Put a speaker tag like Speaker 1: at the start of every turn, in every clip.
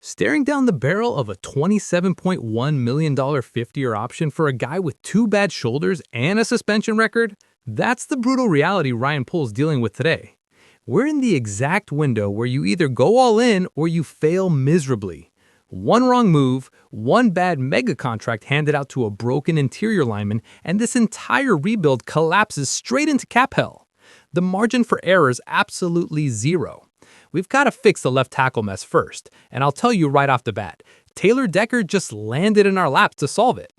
Speaker 1: Staring down the barrel of a $27.1 million fifth-year option for a guy with two bad shoulders and a suspension record? That's the brutal reality Ryan Poles dealing with today. We're in the exact window where you either go all in or you fail miserably. One wrong move, one bad mega contract handed out to a broken interior lineman, and this entire rebuild collapses straight into cap hell. The margin for error is absolutely zero. We've got to fix the left tackle mess first, and I'll tell you right off the bat, Taylor Decker just landed in our laps to solve it.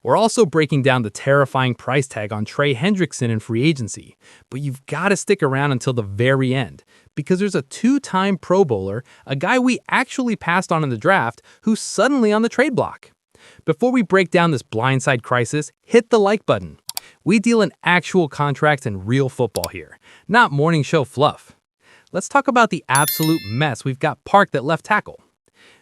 Speaker 1: We're also breaking down the terrifying price tag on Trey Hendrickson in free agency, but you've got to stick around until the very end, because there's a two-time Pro Bowler, a guy we actually passed on in the draft, who's suddenly on the trade block. Before we break down this blindside crisis, hit the like button. We deal in actual contracts and real football here, not morning show fluff. Let's talk about the absolute mess we've got parked at left tackle.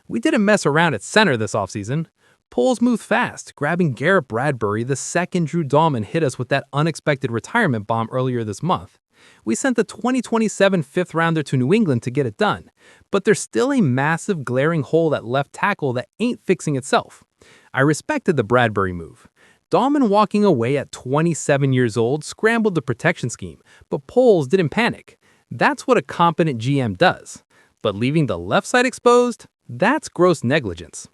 Speaker 1: We didn't mess around at center this offseason. Poles moved fast, grabbing Garrett Bradbury the second Drew Dahlman hit us with that unexpected retirement bomb earlier this month. We sent the 2027 fifth-rounder to New England to get it done, but there's still a massive glaring hole at left tackle that ain't fixing itself. I respected the Bradbury move. Dahlman walking away at 27 years old scrambled the protection scheme, but Poles didn't panic. That's what a competent GM does. But leaving the left side exposed? That's gross negligence.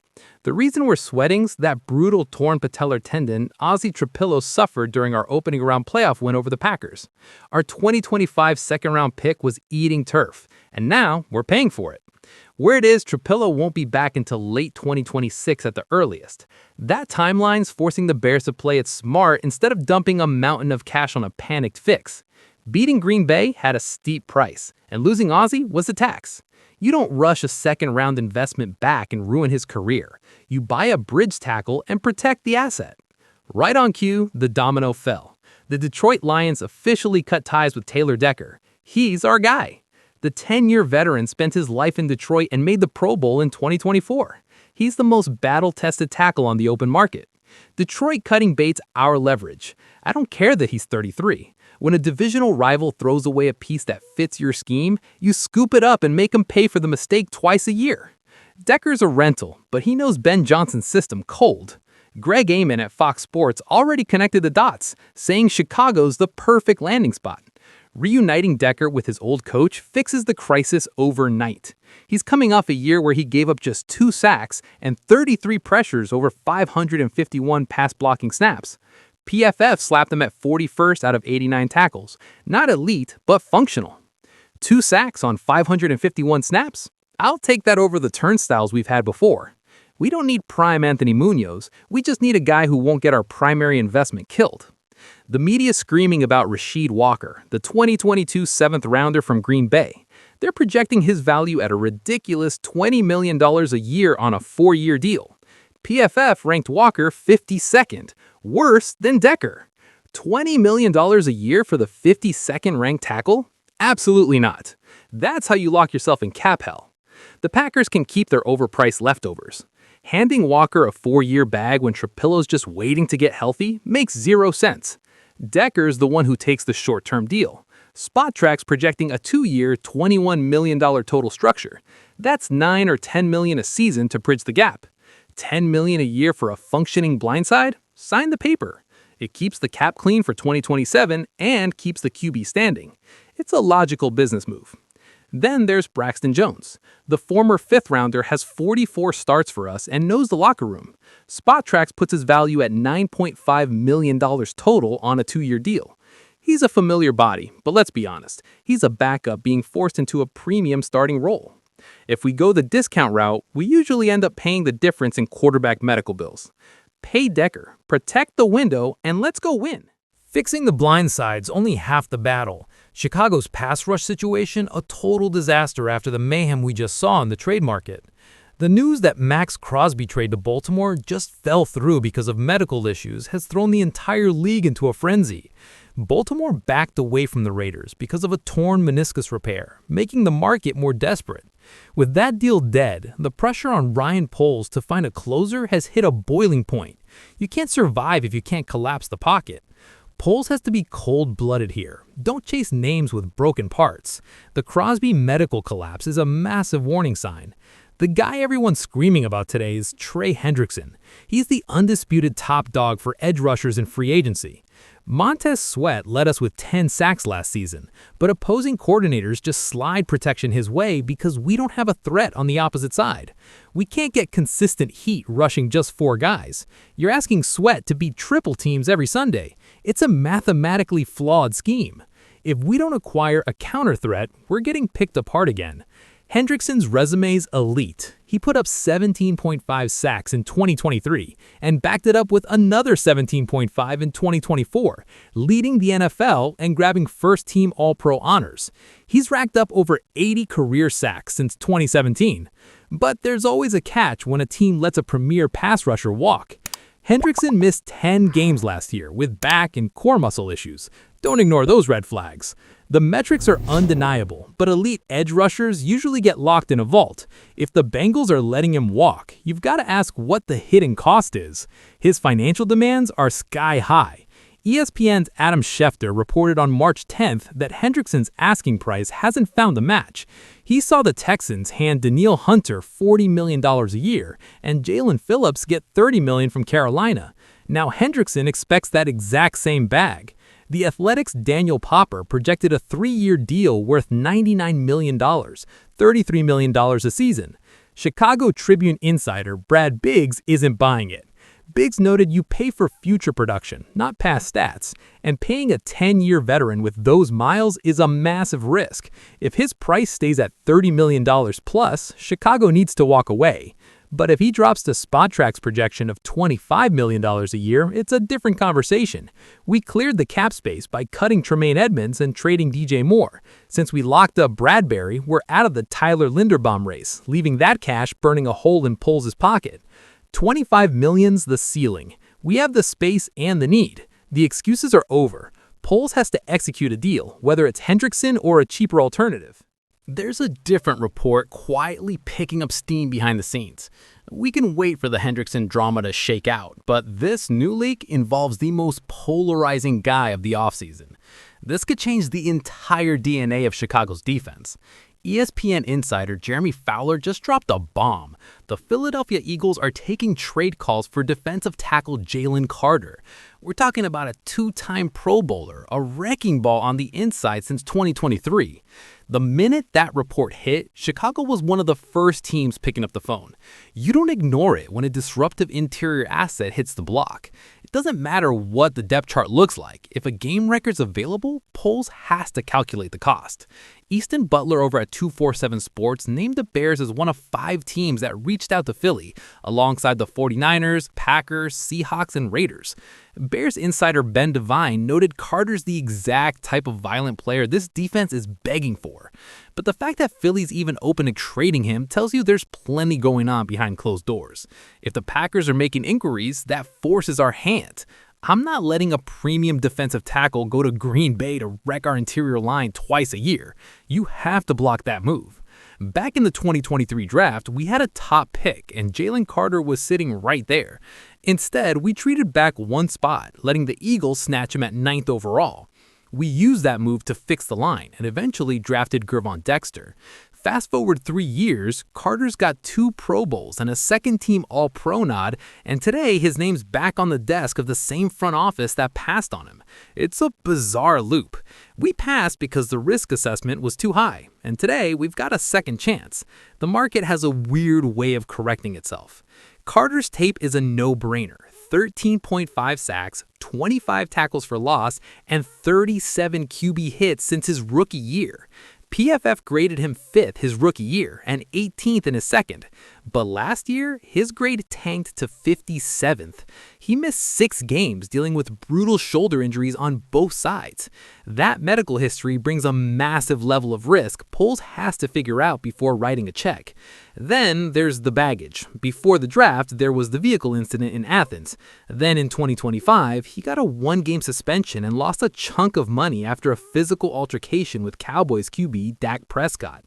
Speaker 1: The reason we're sweating's that brutal torn patellar tendon Ozzy Trapilo suffered during our opening round playoff win over the Packers. Our 2025 second-round pick was eating turf, and now we're paying for it. Where it is, Trapilo won't be back until late 2026 at the earliest. That timeline's forcing the Bears to play it smart instead of dumping a mountain of cash on a panicked fix. Beating Green Bay had a steep price, and losing Ozzy was a tax. You don't rush a second-round investment back and ruin his career. You buy a bridge tackle and protect the asset. Right on cue, the domino fell. The Detroit Lions officially cut ties with Taylor Decker. He's our guy. The 10-year veteran spent his life in Detroit and made the Pro Bowl in 2024. He's the most battle-tested tackle on the open market. Detroit cutting bait's our leverage. I don't care that he's 33. When a divisional rival throws away a piece that fits your scheme, you scoop it up and make him pay for the mistake twice a year. Decker's a rental, but he knows Ben Johnson's system cold. Greg Amon at Fox Sports already connected the dots, saying Chicago's the perfect landing spot. Reuniting Decker with his old coach fixes the crisis overnight. He's coming off a year where he gave up just 2 sacks and 33 pressures over 551 pass-blocking snaps. PFF slapped him at 41st out of 89 tackles. Not elite, but functional. 2 sacks on 551 snaps? I'll take that over the turnstiles we've had before. We don't need prime Anthony Munoz. We just need a guy who won't get our primary investment killed. The media screaming about Rasheed Walker, the 2022 7th-rounder from Green Bay. They're projecting his value at a ridiculous $20 million a year on a 4-year deal. PFF ranked Walker 52nd, worse than Decker. $20 million a year for the 52nd ranked tackle? Absolutely not. That's how you lock yourself in cap hell. The Packers can keep their overpriced leftovers. Handing Walker a 4-year bag when Trapilo's just waiting to get healthy makes 0 sense. Decker's the one who takes the short-term deal. SpotTrack's projecting a 2-year, $21 million total structure. That's $9 or $10 million a season to bridge the gap. $10 million a year for a functioning blindside? Sign the paper. It keeps the cap clean for 2027 and keeps the QB standing. It's a logical business move. Then there's Braxton Jones. The former 5th-rounder has 44 starts for us and knows the locker room. SpotTrack puts his value at $9.5 million total on a 2-year deal. He's a familiar body, but let's be honest, he's a backup being forced into a premium starting role. If we go the discount route, we usually end up paying the difference in quarterback medical bills. Pay Decker, protect the window, and let's go win.
Speaker 2: Fixing the blind side's only half the battle. Chicago's pass rush situation, a total disaster after the mayhem we just saw in the trade market. The news that Maxx Crosby trade to Baltimore just fell through because of medical issues has thrown the entire league into a frenzy. Baltimore backed away from the Raiders because of a torn meniscus repair, making the market more desperate. With that deal dead, the pressure on Ryan Poles to find a closer has hit a boiling point. You can't survive if you can't collapse the pocket. Poles has to be cold-blooded here. Don't chase names with broken parts. The Crosby medical collapse is a massive warning sign. The guy everyone's screaming about today is Trey Hendrickson. He's the undisputed top dog for edge rushers in free agency. Montez Sweat led us with 10 sacks last season, but opposing coordinators just slide protection his way because we don't have a threat on the opposite side. We can't get consistent heat rushing just 4 guys. You're asking Sweat to beat triple teams every Sunday. It's a mathematically flawed scheme. If we don't acquire a counter threat, we're getting picked apart again. Hendrickson's resume's elite. He put up 17.5 sacks in 2023 and backed it up with another 17.5 in 2024, leading the NFL and grabbing first-team All-Pro honors. He's racked up over 80 career sacks since 2017. But there's always a catch when a team lets a premier pass rusher walk. Hendrickson missed 10 games last year with back and core muscle issues. Don't ignore those red flags. The metrics are undeniable, but elite edge rushers usually get locked in a vault. If the Bengals are letting him walk, you've got to ask what the hidden cost is. His financial demands are sky high. ESPN's Adam Schefter reported on March 10th that Hendrickson's asking price hasn't found a match. He saw the Texans hand Danielle Hunter $40 million a year and Jalen Phillips get $30 million from Carolina. Now Hendrickson expects that exact same bag. The Athletic's Daniel Popper projected a 3-year deal worth $99 million, $33 million a season. Chicago Tribune insider Brad Biggs isn't buying it. Biggs noted you pay for future production, not past stats, and paying a 10-year veteran with those miles is a massive risk. If his price stays at $30 million plus, Chicago needs to walk away. But if he drops to SpotTrack's projection of $25 million a year, it's a different conversation. We cleared the cap space by cutting Tremaine Edmonds and trading DJ Moore. Since we locked up Bradbury, we're out of the Tyler Linderbaum race, leaving that cash burning a hole in Poles' pocket. $25 million's the ceiling. We have the space and the need. The excuses are over. Poles has to execute a deal, whether it's Hendrickson or a cheaper alternative.
Speaker 1: There's a different report quietly picking up steam behind the scenes. We can wait for the Hendrickson drama to shake out, but this new leak involves the most polarizing guy of the offseason. This could change the entire DNA of Chicago's defense. ESPN insider Jeremy Fowler just dropped a bomb. The Philadelphia Eagles are taking trade calls for defensive tackle Jalen Carter. We're talking about a 2-time Pro Bowler, a wrecking ball on the inside since 2023. The minute that report hit, Chicago was one of the first teams picking up the phone. You don't ignore it when a disruptive interior asset hits the block. It doesn't matter what the depth chart looks like. If a game record's available, Poles has to calculate the cost. Easton Butler over at 247 Sports named the Bears as one of 5 teams that reached out to Philly, alongside the 49ers, Packers, Seahawks, and Raiders. Bears insider Ben Devine noted Carter's the exact type of violent player this defense is begging for. But the fact that Philly's even open to trading him tells you there's plenty going on behind closed doors. If the Packers are making inquiries, that forces our hand. I'm not letting a premium defensive tackle go to Green Bay to wreck our interior line twice a year. You have to block that move. Back in the 2023 draft, we had a top pick, and Jalen Carter was sitting right there. Instead, we traded back one spot, letting the Eagles snatch him at 9th overall. We used that move to fix the line and eventually drafted Gervon Dexter. Fast forward 3 years, Carter's got 2 Pro Bowls and a second-team All-Pro nod, and today his name's back on the desk of the same front office that passed on him. It's a bizarre loop. We passed because the risk assessment was too high, and today we've got a second chance. The market has a weird way of correcting itself. Carter's tape is a no-brainer. 13.5 sacks, 25 tackles for loss, and 37 QB hits since his rookie year. PFF graded him 5th his rookie year and 18th in his second. But last year, his grade tanked to 57th. He missed 6 games dealing with brutal shoulder injuries on both sides. That medical history brings a massive level of risk Poles has to figure out before writing a check. Then there's the baggage. Before the draft, there was the vehicle incident in Athens. Then in 2025, he got a 1-game suspension and lost a chunk of money after a physical altercation with Cowboys QB Dak Prescott.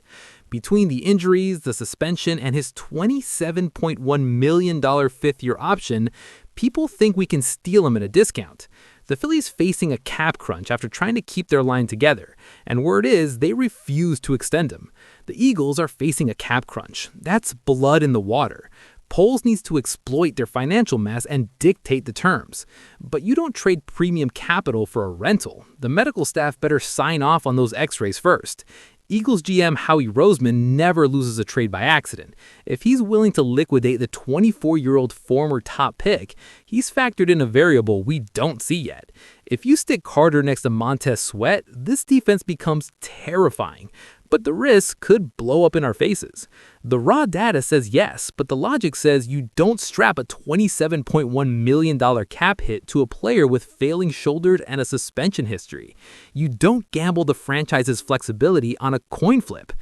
Speaker 1: Between the injuries, the suspension, and his $27.1 million 5th-year option, people think we can steal him at a discount. The Phillies facing a cap crunch after trying to keep their line together, and word is they refuse to extend him. The Eagles are facing a cap crunch. That's blood in the water. Poles needs to exploit their financial mass and dictate the terms. But you don't trade premium capital for a rental. The medical staff better sign off on those x-rays first. Eagles GM Howie Roseman never loses a trade by accident. If he's willing to liquidate the 24-year-old former top pick, he's factored in a variable we don't see yet. If you stick Carter next to Montez Sweat, this defense becomes terrifying. But the risk could blow up in our faces. The raw data says yes, but the logic says you don't strap a $27.1 million cap hit to a player with failing shoulders and a suspension history. You don't gamble the franchise's flexibility on a coin flip.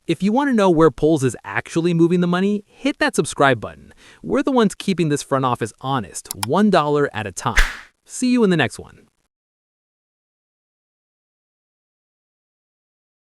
Speaker 1: If you want to know where Poles is actually moving the money, hit that subscribe button. We're the ones keeping this front office honest, $1 at a time. See you in the next one.